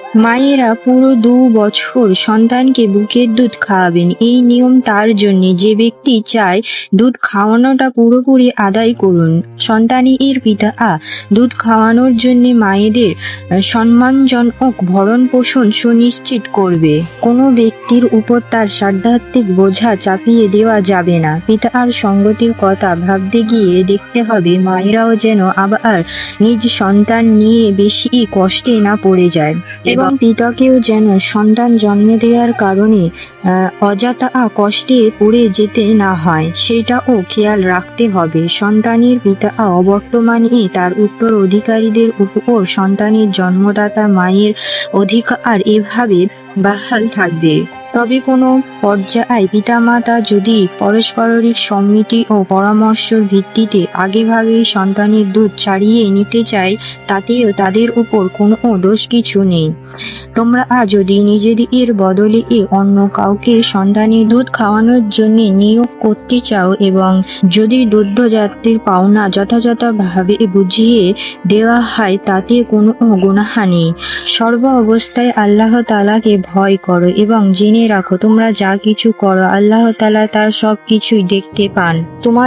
মায়েরা পুরো 2 বছর সন্তানকে বুকের দুধ খাওয়াবেন। এই নিয়ম তার জন্য যে ব্যক্তি চায় দুধ খাওয়ানোটা পুরোপুরি আদায় করুন। সন্তানের পিতা দুধ খাওয়ানোর জন্য মায়েদের সম্মানজনক ভরণ পোষণ সুনিশ্চিত করবে। কোনো ব্যক্তির উপর তার সাধ্যাত্মিক বোঝা চাপিয়ে দেওয়া যাবে না। পিতার সঙ্গতির কথা ভাবতে গিয়ে দেখতে হবে মায়েরাও যেন আবার নিজ সন্তান নিয়ে বেশি কষ্টে না পড়ে যায় এবং পিতাকেও যেন সন্তান জন্ম দেওয়ার কারণে অযথা কষ্টে পড়ে যেতে না হয়, সেটাও খেয়াল রাখতে হবে। সন্তানের পিতা অবর্তমানে তার উত্তরাধিকারীদের উপর সন্তানের জন্মদাতা মায়ের অধিকার এভাবে বহাল থাকবে। তবে কোনো পর্যায়ে পিতামাতা যদি পারস্পরিক সম্মতি ও পরামর্শের ভিত্তিতে আগেভাগেই সন্তানের দুধ ছাড়িয়ে নিতে চায়, তাতেও তাদের উপর কোনো দোষ কিছু নেই। তোমরা যদি নিজেদের বদলে অন্য কাউকে সন্তানের দুধ খাওয়ানোর জন্য নিয়োগ করতে চাও এবং যদি দুগ্ধজাতির পাওনা যথাযথভাবে বুঝিয়ে দেওয়া হয়, তাতে কোনো গুনাহ নেই। সর্ব অবস্থায় আল্লাহ তাআলাকে ভয় করো এবং জেনে রাখো তোমরা যা কিছু করো আল্লাহ তাআলা তার সব কিছুই দেখতে পান। তোমার